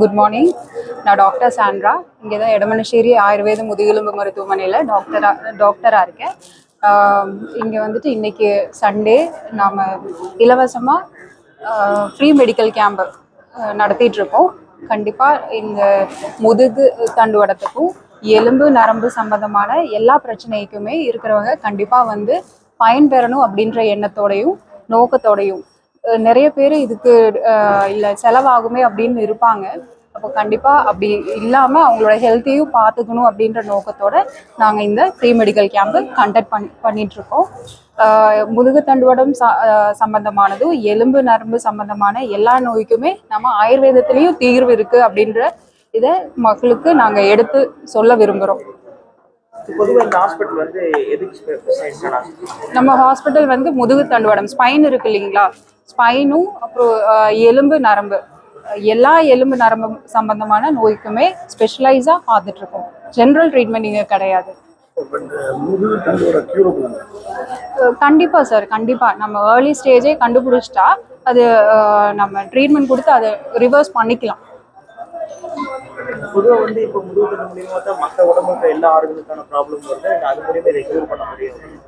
Good morning. நான் doctor Sandra. இங்கே தான் எடமனശ്ശേരി ஆயுர்வேத முதுகெலும்பு மருத்துவமனையில் டாக்டராக இருக்கேன். இங்கே வந்துட்டு இன்னைக்கு சண்டே நாம் இலவசமாக ஃப்ரீ மெடிக்கல் கேம்ப் நடத்திட்டுருக்கோம். கண்டிப்பாக இந்த முதுகு தண்டுவடத்துக்கும் எலும்பு நரம்பு சம்பந்தமான எல்லா பிரச்சனைக்குமே இருக்கிறவங்க கண்டிப்பாக வந்து பயன்பெறணும் அப்படின்ற எண்ணத்தோடையும் நோக்கத்தோடையும் நிறைய பேர் இதுக்கு இல்லை செலவாகுமே அப்படின்னு இருப்பாங்க. அப்போ கண்டிப்பாக அப்படி இல்லாமல் அவங்களோட ஹெல்த்தையும் பார்த்துக்கணும் அப்படின்ற நோக்கத்தோட நாங்கள் இந்த ஃப்ரீ மெடிக்கல் கேம்பு கண்டக்ட் பண்ணிகிட்ருக்கோம். முதுகு தண்டுவடம் சம்பந்தமானதும் எலும்பு நரம்பு சம்பந்தமான எல்லா நோய்க்குமே நம்ம ஆயுர்வேதத்துலேயும் தீர்வு இருக்குது அப்படின்ற இதை மக்களுக்கு நாங்கள் எடுத்து சொல்ல விரும்புகிறோம். நம்ம ஹாஸ்பிட்டல் வந்து முதுகு தண்டுவடம் ஸ்பைன் இருக்கு இல்லைங்களா, ஸ்பைனும் அப்புறம் எலும்பு நரம்பு எல்லா எலும்பு நரம்பு சம்பந்தமான நோய்க்குமே ஸ்பெஷலைஸாக பார்த்துட்டு இருக்கோம். ஜென்ரல் ட்ரீட்மெண்ட் இங்கே கிடையாது. கண்டிப்பாக சார், கண்டிப்பாக நம்ம ஏர்லி ஸ்டேஜே கண்டுபிடிச்சிட்டா அது நம்ம ட்ரீட்மெண்ட் கொடுத்து அதை ரிவர்ஸ் பண்ணிக்கலாம். பொதுவாக வந்து இப்போ முதுகு தண்டு மூலியமாக தான் மற்ற உடம்புக்கு எல்லா ஆரோக்கியத்துக்கான ப்ராப்ளம் வருது. அது மூலியமாக இதை க்யூர் பண்ண முடியும்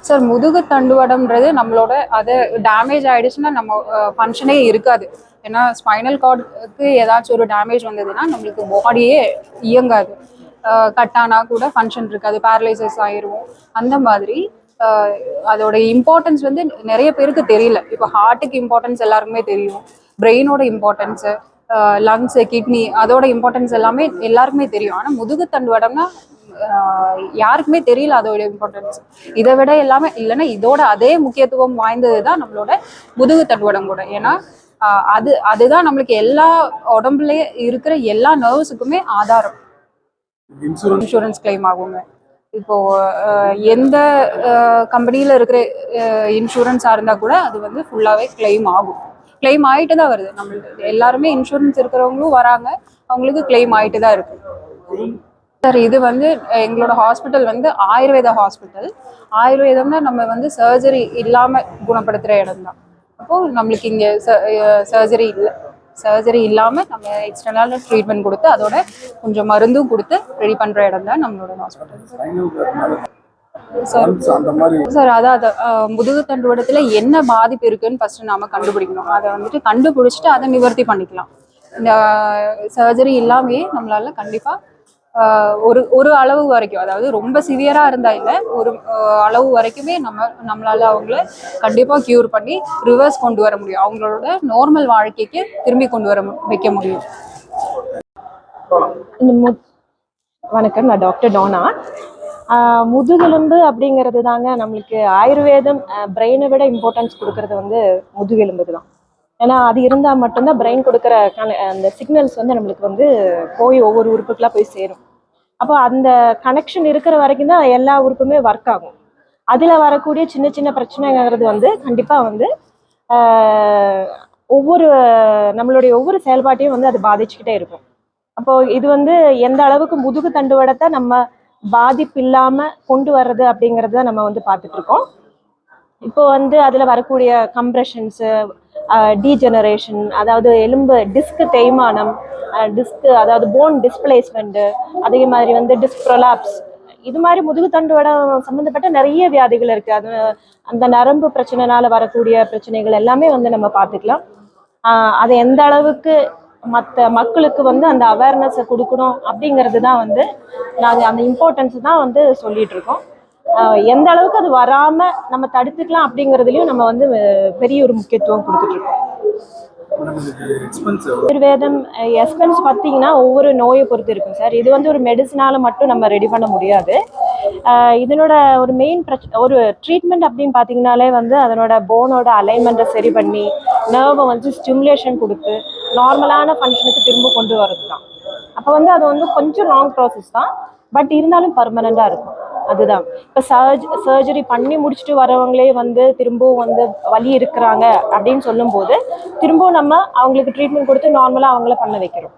சார். முதுகு தண்டுவடம்ன்றது நம்மளோட அது டேமேஜ் ஆகிடுச்சுன்னா நம்ம ஃபங்க்ஷனே இருக்காது. ஏன்னா ஸ்பைனல் கார்டுக்கு ஏதாச்சும் ஒரு டேமேஜ் வந்ததுன்னா நம்மளுக்கு பாடியே இயங்காது. கட்டானா கூட ஃபங்க்ஷன் இருக்காது, பேரலைசஸ் ஆயிடுவோம். அந்த மாதிரி அதோட இம்பார்ட்டன்ஸ் வந்து நிறைய பேருக்கு தெரியல. இப்போ ஹார்ட்டுக்கு இம்பார்ட்டன்ஸ் எல்லாருக்குமே தெரியும், பிரெயினோட இம்பார்ட்டன்ஸு, லங்ஸு, கிட்னி அதோட இம்பார்ட்டன்ஸ் எல்லாமே எல்லாருக்குமே தெரியும். ஆனால் முதுகு தண்டுவடம்னா யாருக்குமே தெரியல அதோட இம்பார்ட்டன்ஸ். இதை விட எல்லாமே இல்லைன்னா இதோட அதே முக்கியத்துவம் வாய்ந்தது தான் நம்மளோட முதுகு தண்டுவடம் கூட. ஏன்னா அதுதான் நம்மளுக்கு எல்லா உடம்புலேயே இருக்கிற எல்லா நர்வ்ஸுக்குமே ஆதாரம். இன்சூரன்ஸ் கிளைம் ஆகுங்க. இப்போ எந்த கம்பெனியில் இருக்கிற இன்சூரன்ஸாக இருந்தால் கூட அது வந்து ஃபுல்லாகவே கிளைம் ஆகும். கிளைம் ஆகிட்டு தான் வருது. நம்மளுக்கு எல்லாருமே இன்சூரன்ஸ் இருக்கிறவங்களும் வராங்க, அவங்களுக்கு கிளைம் ஆகிட்டு தான் இருக்கு. சார், இது வந்து எங்களோட ஹாஸ்பிட்டல் வந்து ஆயுர்வேத ஹாஸ்பிட்டல். ஆயுர்வேதம்னா நம்ம வந்து சர்ஜரி இல்லாமல் குணப்படுத்துகிற இடம் தான். அப்போது நம்மளுக்கு இங்கே சர்ஜரி இல்லாமல் நம்ம எக்ஸ்டர்னல் ட்ரீட்மெண்ட் கொடுத்து அதோட கொஞ்சம் மருந்தும் கொடுத்து ரெடி பண்ணுற இடம் தான் நம்மளோட ஹாஸ்பிட்டல். சார் அதான் முதுகு தண்டுவடத்தில் என்ன பாதிப்பு இருக்குன்னு ஃபர்ஸ்ட் நாம கண்டுபிடிக்கணும். அதை வந்துட்டு கண்டுபிடிச்சிட்டு அதை நிவர்த்தி பண்ணிக்கலாம். இந்த சர்ஜரி இல்லாமையே நம்மளால கண்டிப்பாக ஒரு அளவு வரைக்கும், அதாவது ரொம்ப சிவியரா இருந்தா இல்லை, ஒரு அளவு வரைக்குமே நம்மளால அவங்கள கண்டிப்பா கியூர் பண்ணி ரிவர்ஸ் கொண்டு வர முடியும். அவங்களோட நார்மல் வாழ்க்கைக்கு திரும்பி கொண்டு வைக்க முடியும். வணக்கம், நான் டாக்டர் டோனா. முதுகெலும்பு அப்படிங்கிறது தாங்க நம்மளுக்கு ஆயுர்வேதம் பிரெயினை விட இம்பார்ட்டன்ஸ் கொடுக்கறது வந்து முதுகெலும்புக்கு தான். ஏன்னா அது இருந்தால் மட்டும்தான் பிரெயின் கொடுக்குற அந்த சிக்னல்ஸ் வந்து நம்மளுக்கு வந்து போய் ஒவ்வொரு உறுப்புக்கெல்லாம் போய் சேரும். அப்போ அந்த கனெக்ஷன் இருக்கிற வரைக்கும் தான் எல்லா உறுப்புமே ஒர்க் ஆகும். அதில் வரக்கூடிய சின்ன சின்ன பிரச்சனைங்கிறது வந்து கண்டிப்பாக வந்து நம்மளுடைய ஒவ்வொரு செயல்பாட்டையும் வந்து அது பாதிச்சுக்கிட்டே இருக்கும். அப்போது இது வந்து எந்த அளவுக்கு முதுகு தண்டுவடத்தை நம்ம பாதிப்பு இல்லாமல் கொண்டு வர்றது அப்படிங்கிறத நம்ம வந்து பார்த்துட்ருக்கோம். இப்போ வந்து அதில் வரக்கூடிய கம்ப்ரெஷன்ஸு, டீஜெனரேஷன், அதாவது எலும்பு டிஸ்க் தேய்மானம், அதாவது போன் டிஸ்பிளேஸ்மெண்ட்டு, அதே மாதிரி வந்து டிஸ்க் ப்ரொலாப்ஸ், இது மாதிரி முதுகு தண்டுவடம் சம்மந்தப்பட்ட நிறைய வியாதிகள் இருக்குது. அது அந்த நரம்பு பிரச்சனைனால வரக்கூடிய பிரச்சனைகள் எல்லாமே வந்து நம்ம பார்த்துக்கலாம். அதை எந்த அளவுக்கு மற்ற மக்களுக்கு வந்து அந்த அவேர்னஸை கொடுக்கணும் அப்படிங்கிறது தான் வந்து நாங்கள் அந்த இம்பார்ட்டன்ஸ் தான் வந்து சொல்லிட்டு இருக்கோம். எந்த அளவுக்கு அது வராமல் நம்ம தடுத்துக்கலாம் அப்படிங்கிறதுலையும் நம்ம வந்து பெரிய ஒரு முக்கியத்துவம் கொடுத்துட்ருக்கோம். ஆயுர்வேதம் எக்ஸ்பென்ஸ் பார்த்தீங்கன்னா ஒவ்வொரு நோயை பொறுத்து இருக்கும் சார். இது வந்து ஒரு மெடிசனால மட்டும் நம்ம ரெடி பண்ண முடியாது. இதனோட ஒரு மெயின் ஒரு ட்ரீட்மெண்ட் அப்படின்னு பார்த்தீங்கன்னாலே வந்து அதனோட போனோட அலைன்மெண்ட்டை சரி பண்ணி நர்வை வந்து ஸ்டிமுலேஷன் கொடுத்து நார்மலான ஃபங்க்ஷனுக்கு திரும்ப கொண்டு வரது தான். அப்போ வந்து அது வந்து கொஞ்சம் லாங் ப்ராசஸ் தான், பட் இருந்தாலும் பர்மனெண்ட்டாக இருக்கும். அதுதான் இப்போ சர்ஜரி பண்ணி முடிச்சுட்டு வரவங்களே வந்து திரும்பவும் வந்து வலி இருக்கிறாங்க அப்படின்னு சொல்லும்போது திரும்பவும் நம்ம அவங்களுக்கு ட்ரீட்மெண்ட் கொடுத்து நார்மலாக அவங்கள பண்ண வைக்கிறோம்.